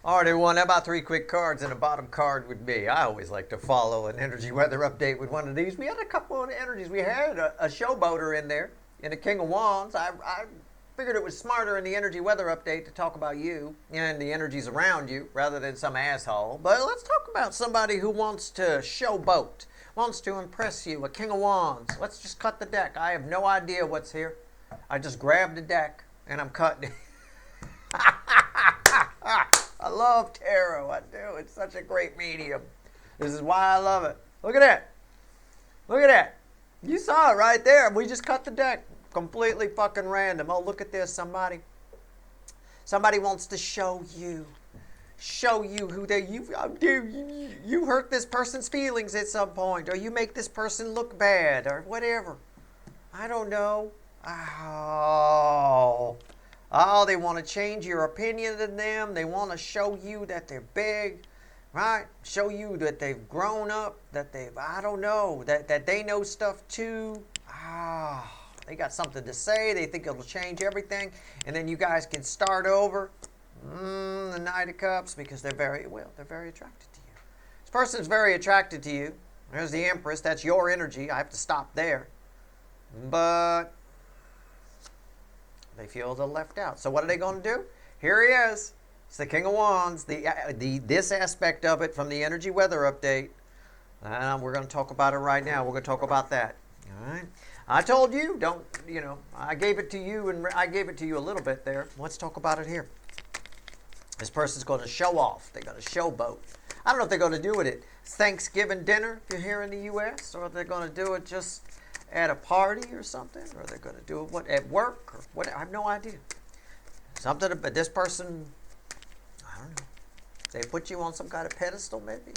Already won. How about three quick cards and a bottom card would be? I always like to follow an energy weather update with one of these. We had a couple of energies. We had a showboater in there in the King of Wands. I figured it was smarter in the energy weather update to talk about you and the energies around you rather than some asshole. But let's talk about somebody who wants to showboat, wants to impress you, a King of Wands. Let's just cut the deck. I have no idea what's here. I just grabbed the deck and I'm cutting it. I love tarot. I do. It's such a great medium. This is why I love it. Look at that. Look at that. You saw it right there. We just cut the deck. Completely fucking random. Oh, look at this. Somebody wants to show you who they you hurt this person's feelings at some point, or you make this person look bad, or whatever. I don't know. Oh, they want to change your opinion of them. They want to show you that they're big, right? Show you that they've grown up, that I don't know, that they know stuff too. They got something to say. They think it'll change everything. And then you guys can start over. The Knight of Cups, because they're very attracted to you. This person's very attracted to you. There's the Empress. That's your energy. I have to stop there. But they feel they're left out. So what are they going to do? Here he is. It's the King of Wands. This aspect of it from the energy weather update. We're going to talk about it right now. We're going to talk about that. All right. I told you, I gave it to you, and I gave it to you a little bit there. Let's talk about it here. This person's going to show off. They're going to showboat. I don't know if they're going to do it at Thanksgiving dinner if you're here in the U.S., or if they're going to do it just at a party or something, or they're going to do it at work or whatever. I have no idea. Something, but this person, I don't know. They put you on some kind of pedestal, maybe.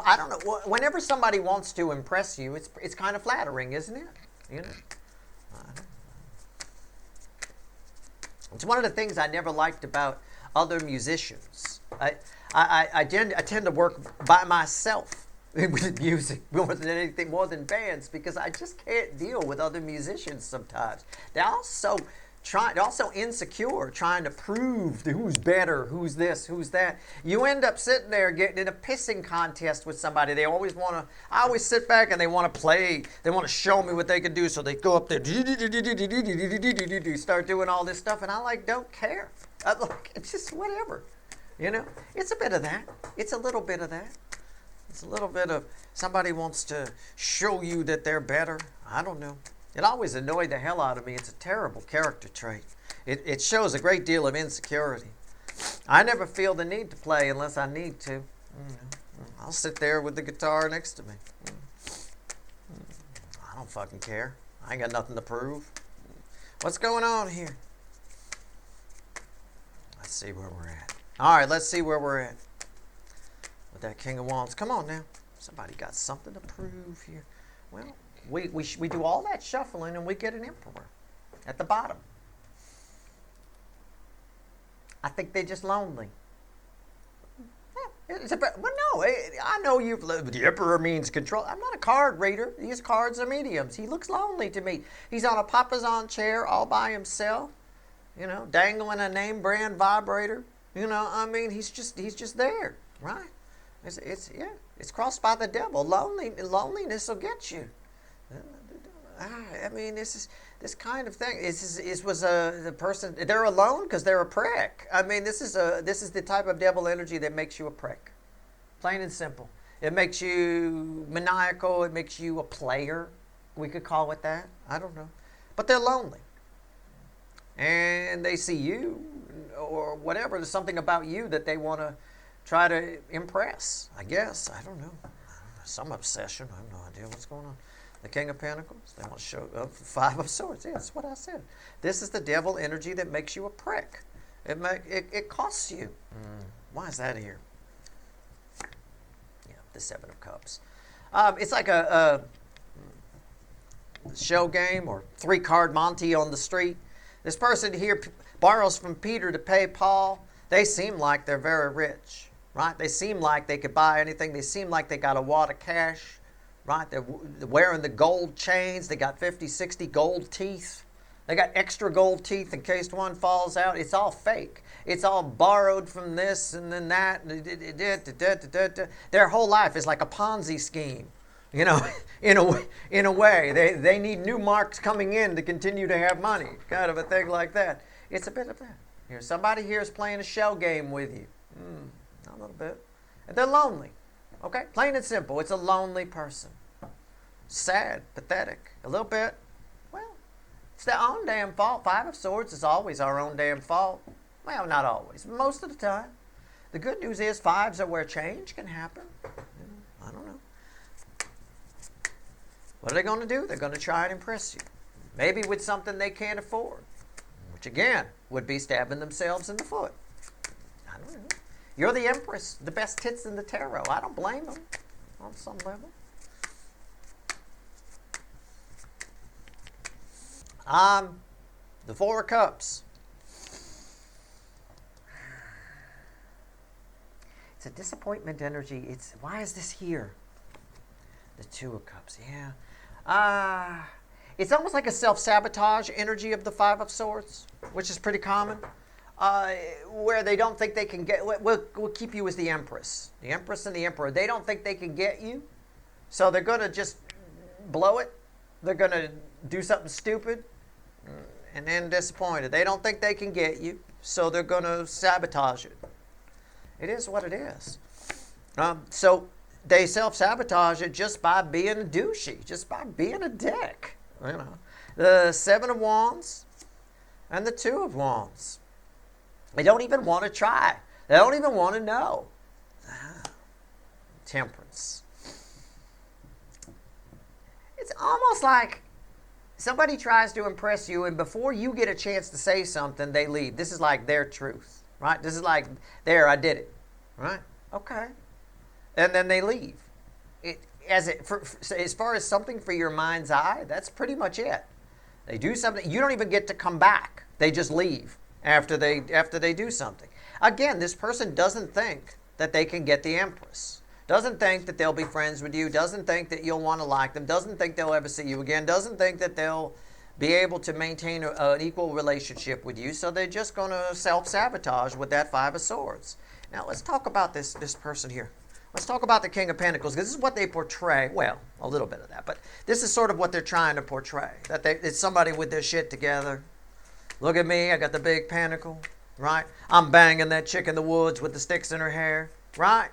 I don't know. Whenever somebody wants to impress you, it's kind of flattering, isn't it? You know. It's one of the things I never liked about other musicians. I tend to work by myself with music more than anything, more than bands, because I just can't deal with other musicians sometimes. They're also insecure, trying to prove who's better, who's this, who's that. You end up sitting there getting in a pissing contest with somebody. I always sit back and they want to play, they want to show me what they can do, so they go up there, start doing all this stuff, and I don't care. It's just whatever, It's a bit of that. It's a little bit of that. It's a little bit of somebody wants to show you that they're better. I don't know. It always annoyed the hell out of me. It's a terrible character trait. It shows a great deal of insecurity. I never feel the need to play unless I need to. I'll sit there with the guitar next to me. I don't fucking care. I ain't got nothing to prove. What's going on here? Let's see where we're at. All right, let's see where we're at with that King of Wands. Come on now. Somebody got something to prove here. Well, we do all that shuffling and we get an Emperor at the bottom. I think they're just lonely. I know the Emperor means control. I'm not a card reader. These cards are mediums. He looks lonely to me. He's on a papasan chair all by himself, dangling a name brand vibrator. He's just there, right? It's crossed by the devil. Loneliness will get you. This kind of thing. The person. They're alone because they're a prick. This is the type of devil energy that makes you a prick, plain and simple. It makes you maniacal. It makes you a player. We could call it that. I don't know, but they're lonely, and they see you or whatever. There's something about you that they want to try to impress. I guess I don't know. Some obsession. I have no idea what's going on. The King of Pentacles. They want to show up. Five of Swords. Yeah, that's what I said. This is the devil energy that makes you a prick. It costs you. Why is that here? Yeah, the Seven of Cups. It's like a show game or 3-card Monte on the street. This person here borrows from Peter to pay Paul. They seem like they're very rich, right? They seem like they could buy anything. They seem like they got a wad of cash. Right, they're wearing the gold chains. They got 50, 60 gold teeth. They got extra gold teeth in case one falls out. It's all fake. It's all borrowed from this and then that. Their whole life is like a Ponzi scheme. You know, in a way. They need new marks coming in to continue to have money. Kind of a thing like that. It's a bit of that. Here, somebody here is playing a shell game with you. A little bit. And they're lonely. Okay? Plain and simple. It's a lonely person. Sad, pathetic. A little bit. Well, it's their own damn fault. Five of Swords is always our own damn fault. Well, not always. Most of the time. The good news is fives are where change can happen. I don't know. What are they going to do? They're going to try and impress you. Maybe with something they can't afford. Which again, would be stabbing themselves in the foot. I don't know. You're the Empress. The best tits in the tarot. I don't blame them. On some level. The Four of Cups. It's a disappointment energy. Why is this here? The Two of Cups, yeah. It's almost like a self-sabotage energy of the Five of Swords, which is pretty common, where they don't think they can get... We'll keep you as the Empress. The Empress and the Emperor. They don't think they can get you, so they're going to just blow it. They're going to do something stupid and then disappointed. They don't think they can get you, so they're going to sabotage it. It is what it is. So they self-sabotage it just by being a douchey, just by being a dick. You know, the Seven of Wands and the Two of Wands. They don't even want to try. They don't even want to know. Temperance. It's almost like somebody tries to impress you, and before you get a chance to say something, they leave. This is like their truth, right? This is like, there, I did it, right? Okay. And then they leave. As far as something for your mind's eye, that's pretty much it. They do something. You don't even get to come back. They just leave after they do something. Again, this person doesn't think that they can get the Empress. Doesn't think that they'll be friends with you. Doesn't think that you'll want to like them. Doesn't think they'll ever see you again. Doesn't think that they'll be able to maintain an equal relationship with you. So they're just going to self-sabotage with that Five of Swords. Now let's talk about this person here. Let's talk about the King of Pentacles, because this is what they portray. Well, a little bit of that, but this is sort of what they're trying to portray. That it's somebody with their shit together. Look at me, I got the big pentacle, right? I'm banging that chick in the woods with the sticks in her hair, right?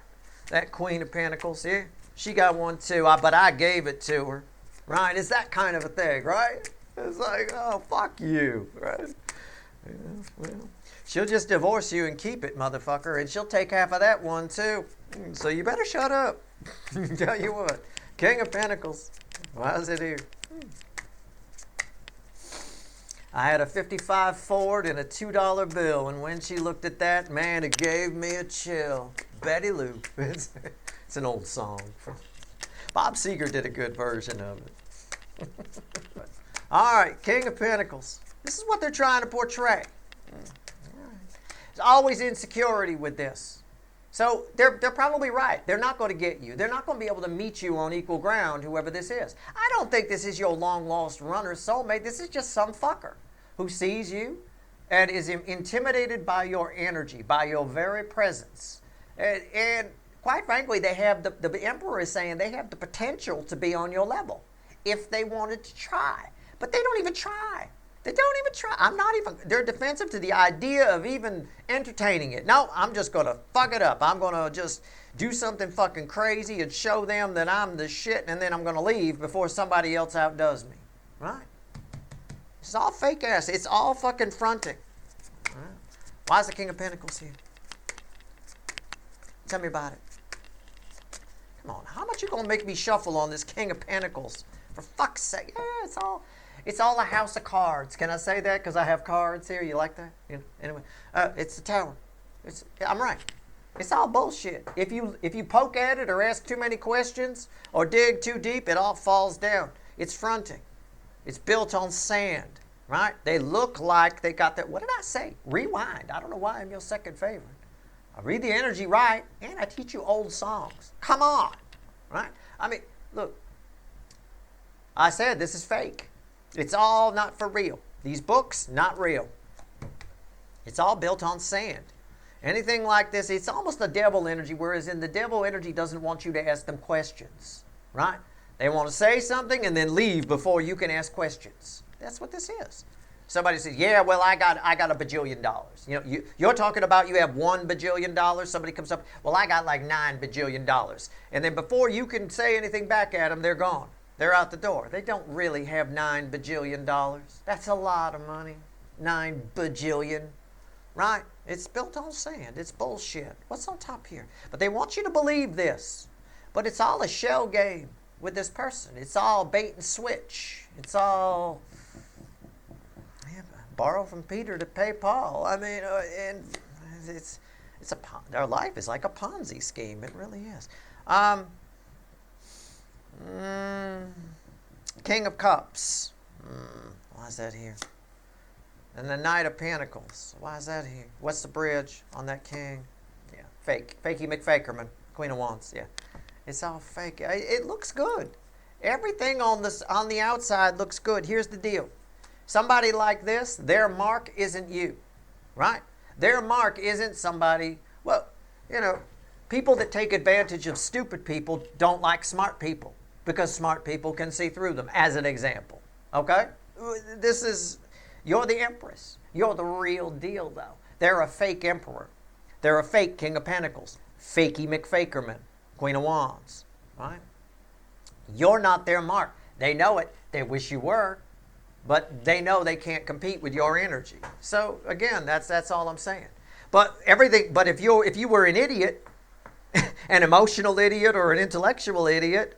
That Queen of Pentacles, yeah, she got one too, but I gave it to her, right? It's that kind of a thing, right? It's like, oh, fuck you, right? Yeah, well, she'll just divorce you and keep it, motherfucker, and she'll take half of that one too. So you better shut up. Tell you what, King of Pentacles, why is it here? I had a 55 Ford and a $2 bill, and when she looked at that, man, it gave me a chill. Betty Lou. It's an old song. Bob Seger did a good version of it. All right, King of Pentacles. This is what they're trying to portray. There's always insecurity with this. So they're probably right. They're not going to get you. They're not going to be able to meet you on equal ground, whoever this is. I don't think this is your long-lost runner soulmate. This is just some fucker who sees you and is intimidated by your energy, by your very presence. And quite frankly, they have the Emperor is saying they have the potential to be on your level if they wanted to try. But they don't even try. They don't even try. They're defensive to the idea of even entertaining it. No, I'm just going to fuck it up. I'm going to just do something fucking crazy and show them that I'm the shit, and then I'm going to leave before somebody else outdoes me. Right? It's all fake ass. It's all fucking fronting. Right? Why is the King of Pentacles here? Tell me about it. Come on. How much you going to make me shuffle on this King of Pentacles? For fuck's sake. Yeah, it's all a house of cards. Can I say that? Because I have cards here. You like that? You know, anyway, it's the Tower. I'm right. It's all bullshit. If you poke at it or ask too many questions or dig too deep, it all falls down. It's fronting. It's built on sand, right? They look like they got that. What did I say? Rewind. I don't know why I'm your second favorite. I read the energy right, and I teach you old songs. Come on, right? I mean, look. I said this is fake. It's all not for real. These books, not real. It's all built on sand. Anything like this, it's almost a devil energy, whereas in the devil energy doesn't want you to ask them questions, right? They want to say something and then leave before you can ask questions. That's what this is. Somebody says, yeah, well, I got a bajillion dollars. You know, you're talking about you have $1 bajillion. Somebody comes up, well, I got like $9 bajillion. And then before you can say anything back at them, they're gone. They're out the door. They don't really have $9 bajillion. That's a lot of money. 9 bajillion, right? It's built on sand. It's bullshit. What's on top here? But they want you to believe this. But it's all a shell game with this person. It's all bait and switch. It's all borrow from Peter to pay Paul. I mean, and their life is like a Ponzi scheme. It really is. King of Cups. Why is that here? And the Knight of Pentacles. Why is that here? What's the bridge on that king? Yeah, fake. Fakey McFakerman. Queen of Wands. Yeah, it's all fake. It looks good. Everything on the outside looks good. Here's the deal. Somebody like this, their mark isn't you, right? Their mark isn't somebody, well, you know, people that take advantage of stupid people don't like smart people because smart people can see through them, as an example, okay? You're the Empress. You're the real deal, though. They're a fake Emperor. They're a fake King of Pentacles. Fakey McFakerman, Queen of Wands, right? You're not their mark. They know it. They wish you were. But they know they can't compete with your energy. So again, that's all I'm saying. But if you were an idiot, an emotional idiot or an intellectual idiot,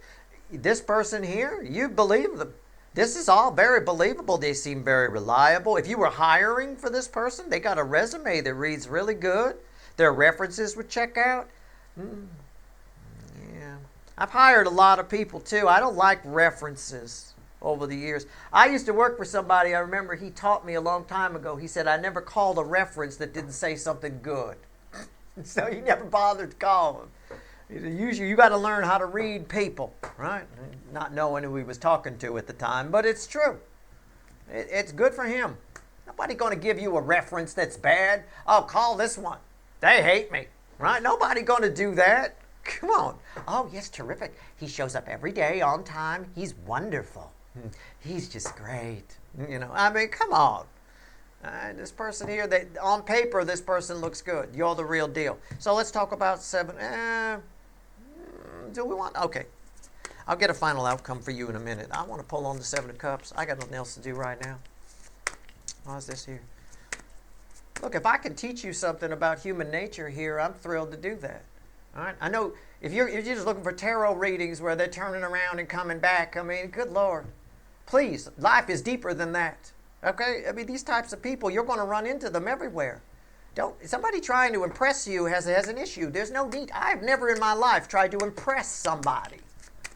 this person here, you believe them. This is all very believable. They seem very reliable. If you were hiring for this person, they got a resume that reads really good. Their references would check out. Yeah. I've hired a lot of people too. I don't like references. Over the years, I used to work for somebody. I remember he taught me a long time ago. He said, I never called a reference that didn't say something good. So he never bothered to call him. Usually you got to learn how to read people, right? Not knowing who he was talking to at the time, but it's true. It's good for him. Nobody going to give you a reference that's bad. Oh, call this one. They hate me, right? Nobody going to do that. Come on. Oh, yes, terrific. He shows up every day on time. He's wonderful. He's just great. You know, I mean, come on. This person here, on paper, this person looks good. You're the real deal. So let's talk about 7. Do we want? Okay. I'll get a final outcome for you in a minute. I want to pull on the 7 of Cups. I got nothing else to do right now. How's this here? Look, if I can teach you something about human nature here, I'm thrilled to do that. All right. I know if you're just looking for tarot readings where they're turning around and coming back, I mean, good Lord. Please, life is deeper than that. Okay? I mean, these types of people, you're going to run into them everywhere. Somebody trying to impress you has an issue. There's no need. I've never in my life tried to impress somebody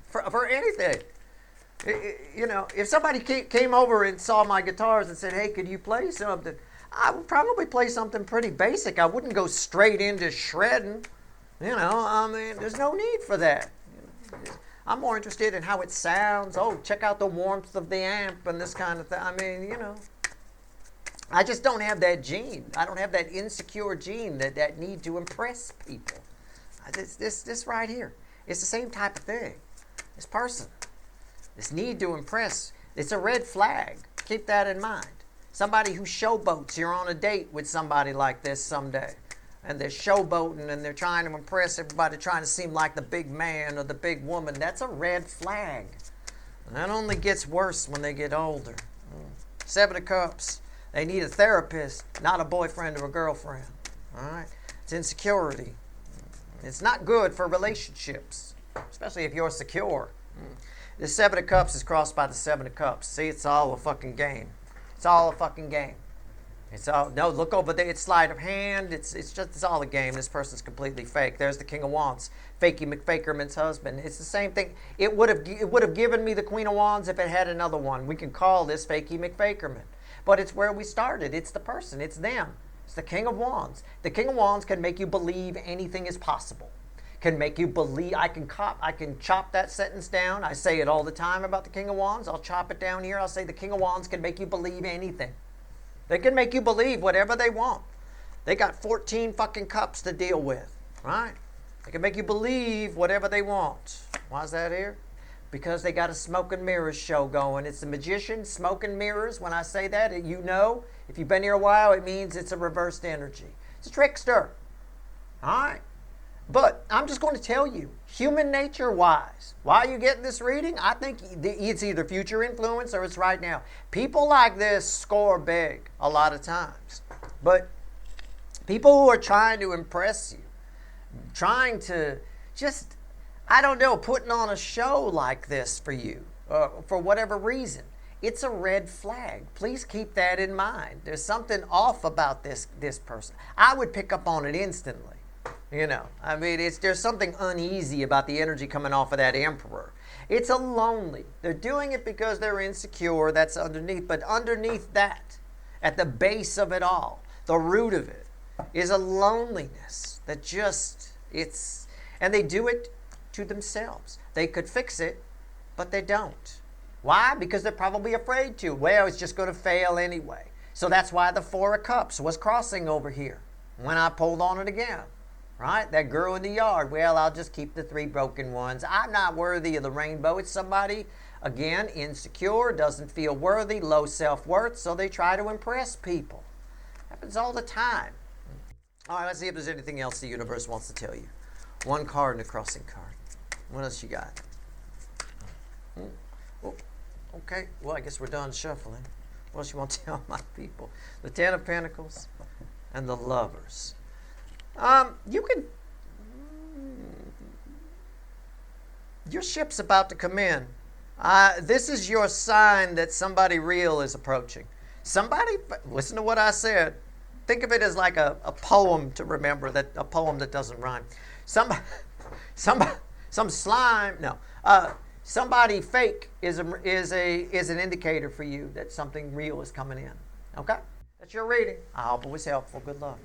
for anything. You know, if somebody came over and saw my guitars and said, hey, could you play something? I would probably play something pretty basic. I wouldn't go straight into shredding. You know, I mean, there's no need for that. I'm more interested in how it sounds. Oh, check out the warmth of the amp and this kind of thing. I mean, you know, I just don't have that gene. I don't have that insecure gene that need to impress people. This right here, it's the same type of thing. This person, this need to impress, it's a red flag. Keep that in mind. Somebody who showboats, you're on a date with somebody like this someday. And they're showboating and they're trying to impress everybody, trying to seem like the big man or the big woman. That's a red flag. And that only gets worse when they get older. 7 of Cups. They need a therapist, not a boyfriend or a girlfriend. All right? It's insecurity. It's not good for relationships, especially if you're secure. The 7 of Cups is crossed by the 7 of Cups. See, it's all a fucking game. It's all a fucking game. It's all, no, look over there, it's sleight of hand, it's all a game. This person's completely fake. There's the King of Wands, Fakey McFakerman's husband. It's the same thing. It would have given me the Queen of Wands if it had another one. We can call this Fakey McFakerman. But it's where we started. It's the person, it's them. It's the King of Wands. The King of Wands can make you believe anything is possible. can make you believe. I can chop that sentence down. I say it all the time about the King of Wands. I'll chop it down here. I'll say the King of Wands can make you believe anything. They can make you believe whatever they want. They got 14 fucking cups to deal with, right? They can make you believe whatever they want. Why is that here? Because they got a smoke and mirrors show going. It's the magician, smoke and mirrors. When I say that, you know, if you've been here a while, it means it's a reversed energy. It's a trickster. All right? But I'm just going to tell you, human nature-wise, why are you getting this reading? I think it's either future influence or it's right now. People like this score big a lot of times. But people who are trying to impress you, trying to just, I don't know, putting on a show like this for you, for whatever reason, it's a red flag. Please keep that in mind. There's something off about this person. I would pick up on it instantly. You know, I mean, there's something uneasy about the energy coming off of that Emperor. It's a lonely. They're doing it because they're insecure. That's underneath. But underneath that, at the base of it all, the root of it, is a loneliness that just, and they do it to themselves. They could fix it, but they don't. Why? Because they're probably afraid to. Well, it's just going to fail anyway. So that's why the Four of Cups was crossing over here when I pulled on it again. Right? That girl in the yard. Well, I'll just keep the 3 broken ones. I'm not worthy of the rainbow. It's somebody, again, insecure, doesn't feel worthy, low self-worth, so they try to impress people. Happens all the time. All right, let's see if there's anything else the universe wants to tell you. 1 card and a crossing card. What else you got? Oh, okay, well, I guess we're done shuffling. What else you want to tell my people? The 10 of Pentacles and the Lovers. You can, your ship's about to come in. This is your sign that somebody real is approaching. Somebody, listen to what I said. Think of it as like a poem to remember, a poem that doesn't rhyme. Some slime, no. Somebody fake is an indicator for you that something real is coming in. Okay? That's your reading. I hope it was helpful. Good luck.